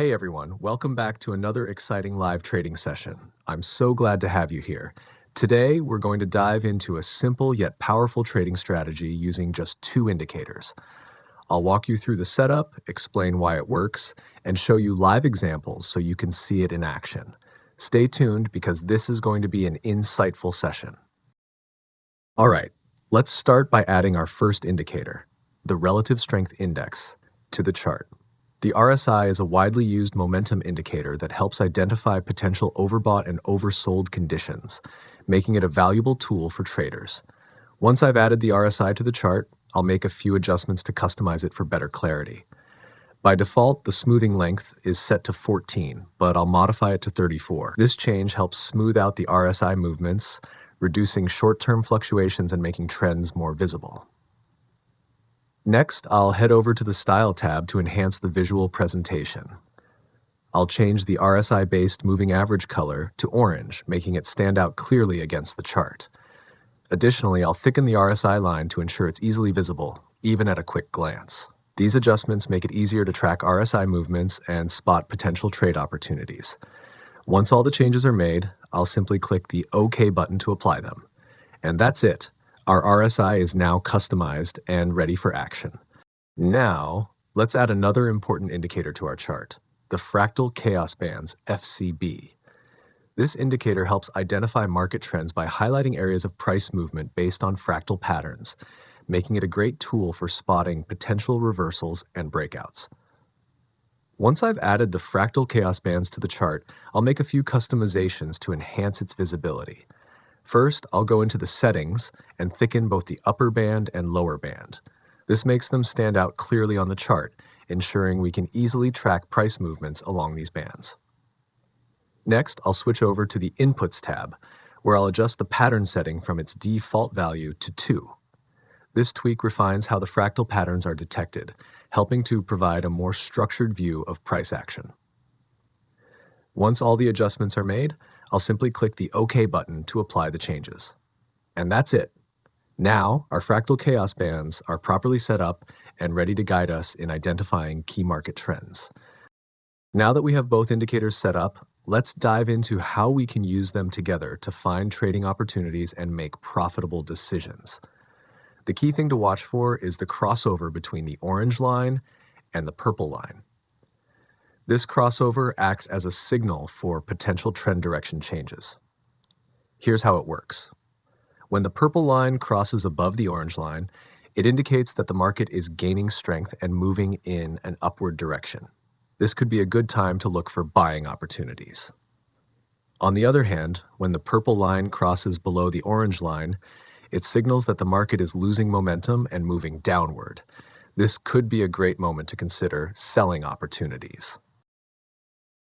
Hey everyone, welcome back to another exciting live trading session. I'm so glad to have you here. Today, we're going to dive into a simple yet powerful trading strategy using just two indicators. I'll walk you through the setup, explain why it works, and show you live examples so you can see it in action. Stay tuned because this is going to be an insightful session. All right, let's start by adding our first indicator, the Relative Strength Index, to the chart. The RSI is a widely used momentum indicator that helps identify potential overbought and oversold conditions, making it a valuable tool for traders. Once I've added the RSI to the chart, I'll make a few adjustments to customize it for better clarity. By default, the smoothing length is set to 14, but I'll modify it to 34. This change helps smooth out the RSI movements, reducing short-term fluctuations and making trends more visible. Next, I'll head over to the Style tab to enhance the visual presentation. I'll change the RSI-based moving average color to orange, making it stand out clearly against the chart. Additionally, I'll thicken the RSI line to ensure it's easily visible, even at a quick glance. These adjustments make it easier to track RSI movements and spot potential trade opportunities. Once all the changes are made, I'll simply click the OK button to apply them. And that's it. Our RSI is now customized and ready for action. Now, let's add another important indicator to our chart, the Fractal Chaos Bands, FCB. This indicator helps identify market trends by highlighting areas of price movement based on fractal patterns, making it a great tool for spotting potential reversals and breakouts. Once I've added the Fractal Chaos Bands to the chart, I'll make a few customizations to enhance its visibility. First, I'll go into the settings and thicken both the upper band and lower band. This makes them stand out clearly on the chart, ensuring we can easily track price movements along these bands. Next, I'll switch over to the Inputs tab, where I'll adjust the pattern setting from its default value to 2. This tweak refines how the fractal patterns are detected, helping to provide a more structured view of price action. Once all the adjustments are made, I'll simply click the OK button to apply the changes. And that's it. Now, our Fractal Chaos Bands are properly set up and ready to guide us in identifying key market trends. Now that we have both indicators set up, let's dive into how we can use them together to find trading opportunities and make profitable decisions. The key thing to watch for is the crossover between the orange line and the purple line. This crossover acts as a signal for potential trend direction changes. Here's how it works. When the purple line crosses above the orange line, it indicates that the market is gaining strength and moving in an upward direction. This could be a good time to look for buying opportunities. On the other hand, when the purple line crosses below the orange line, it signals that the market is losing momentum and moving downward. This could be a great moment to consider selling opportunities.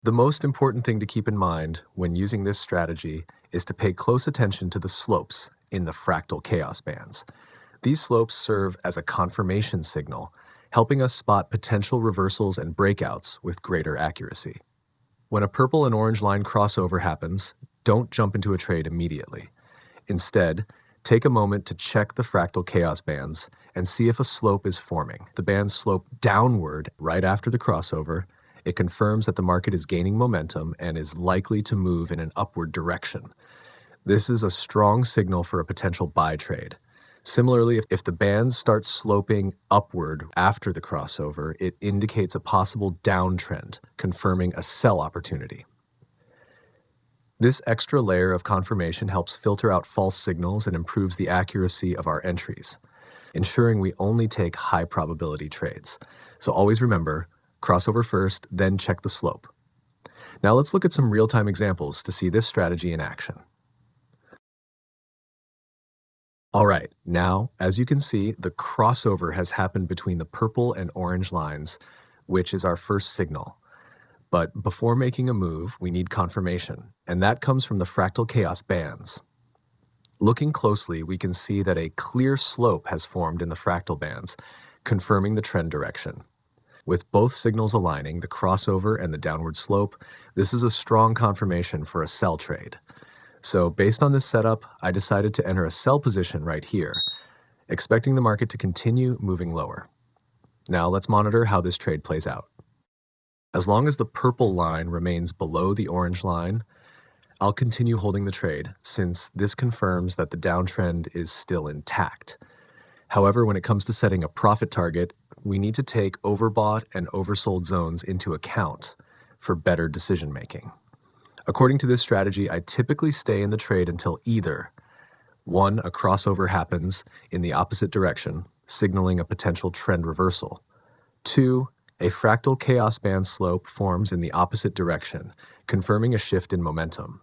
The most important thing to keep in mind when using this strategy is to pay close attention to the slopes in the Fractal Chaos Bands. These slopes serve as a confirmation signal, helping us spot potential reversals and breakouts with greater accuracy. When a purple and orange line crossover happens, don't jump into a trade immediately. Instead, take a moment to check the Fractal Chaos Bands and see if a slope is forming. The bands slope downward right after the crossover. It confirms that the market is gaining momentum and is likely to move in an upward direction. This is a strong signal for a potential buy trade. Similarly, if the bands start sloping upward after the crossover, it indicates a possible downtrend, confirming a sell opportunity. This extra layer of confirmation helps filter out false signals and improves the accuracy of our entries, ensuring we only take high probability trades. So always remember, crossover first, then check the slope. Now let's look at some real-time examples to see this strategy in action. All right, now, as you can see, the crossover has happened between the purple and orange lines, which is our first signal. But before making a move, we need confirmation, and that comes from the Fractal Chaos Bands. Looking closely, we can see that a clear slope has formed in the fractal bands, confirming the trend direction. With both signals aligning, the crossover and the downward slope, this is a strong confirmation for a sell trade. So based on this setup, I decided to enter a sell position right here, expecting the market to continue moving lower. Now let's monitor how this trade plays out. As long as the purple line remains below the orange line, I'll continue holding the trade since this confirms that the downtrend is still intact. However, when it comes to setting a profit target, we need to take overbought and oversold zones into account for better decision making. According to this strategy, I typically stay in the trade until either 1. A crossover happens in the opposite direction, signaling a potential trend reversal. 2. A fractal chaos band slope forms in the opposite direction, confirming a shift in momentum.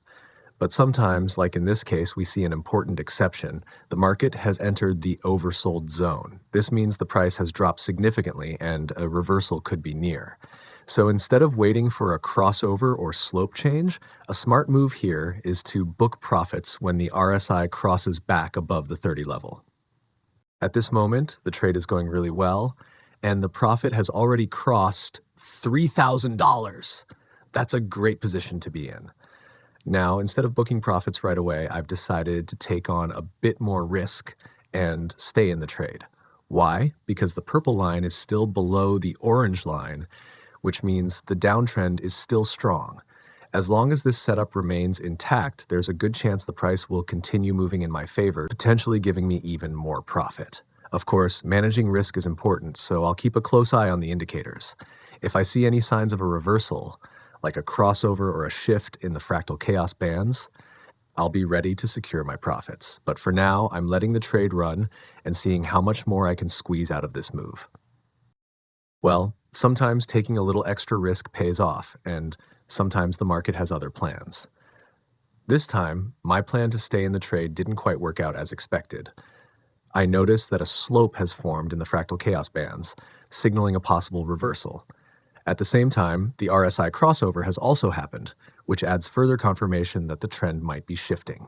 But sometimes, like in this case, we see an important exception. The market has entered the oversold zone. This means the price has dropped significantly and a reversal could be near. So instead of waiting for a crossover or slope change, a smart move here is to book profits when the RSI crosses back above the 30 level. At this moment, the trade is going really well, and the profit has already crossed $3,000. That's a great position to be in. Now, instead of booking profits right away, I've decided to take on a bit more risk and stay in the trade. Why? Because the purple line is still below the orange line, which means the downtrend is still strong. As long as this setup remains intact, there's a good chance the price will continue moving in my favor, potentially giving me even more profit. Of course, managing risk is important, so I'll keep a close eye on the indicators. If I see any signs of a reversal, like a crossover or a shift in the fractal chaos bands, I'll be ready to secure my profits. But for now, I'm letting the trade run and seeing how much more I can squeeze out of this move. Well, sometimes taking a little extra risk pays off, and sometimes the market has other plans. This time, my plan to stay in the trade didn't quite work out as expected. I noticed that a slope has formed in the fractal chaos bands, signaling a possible reversal. At the same time, the RSI crossover has also happened, which adds further confirmation that the trend might be shifting.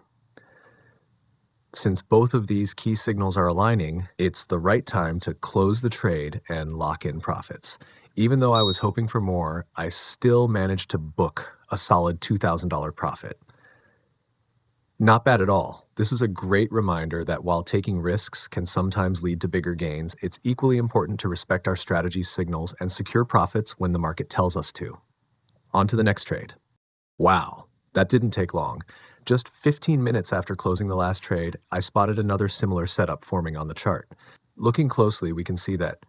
Since both of these key signals are aligning, it's the right time to close the trade and lock in profits. Even though I was hoping for more, I still managed to book a solid $2,000 profit. Not bad at all. This is a great reminder that while taking risks can sometimes lead to bigger gains, it's equally important to respect our strategy's signals and secure profits when the market tells us to. On to the next trade. Wow, that didn't take long. Just 15 minutes after closing the last trade, I spotted another similar setup forming on the chart. Looking closely, we can see that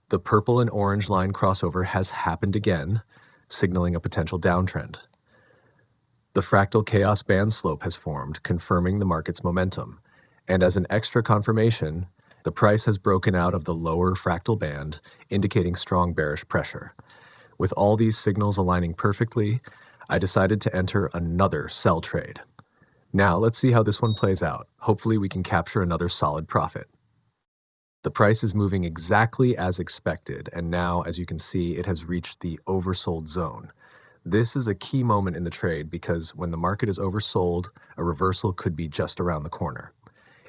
the purple and orange line crossover has happened again, signaling a potential downtrend. The fractal chaos band slope has formed, confirming the market's momentum. And as an extra confirmation, the price has broken out of the lower fractal band, indicating strong bearish pressure. With all these signals aligning perfectly, I decided to enter another sell trade. Now let's see how this one plays out. Hopefully we can capture another solid profit. The price is moving exactly as expected, and now, as you can see, it has reached the oversold zone. This is a key moment in the trade because when the market is oversold, a reversal could be just around the corner.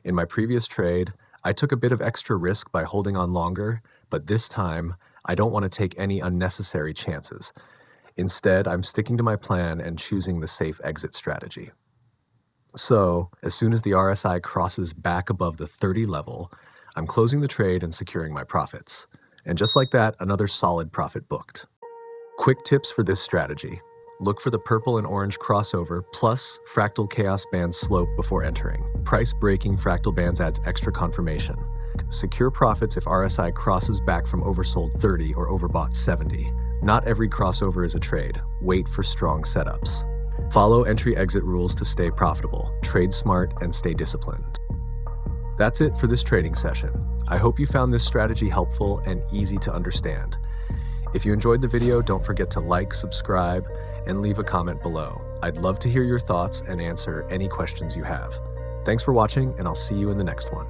In my previous trade, I took a bit of extra risk by holding on longer, but this time, I don't want to take any unnecessary chances. Instead, I'm sticking to my plan and choosing the safe exit strategy. So, as soon as the RSI crosses back above the 30 level, I'm closing the trade and securing my profits. And just like that, another solid profit booked. Quick tips for this strategy. Look for the purple and orange crossover plus fractal chaos band slope before entering. Price breaking fractal bands adds extra confirmation. Secure profits if RSI crosses back from oversold 30 or overbought 70. Not every crossover is a trade. Wait for strong setups. Follow entry-exit rules to stay profitable. Trade smart and stay disciplined. That's it for this trading session. I hope you found this strategy helpful and easy to understand. If you enjoyed the video, don't forget to like, subscribe, and leave a comment below. I'd love to hear your thoughts and answer any questions you have. Thanks for watching, and I'll see you in the next one.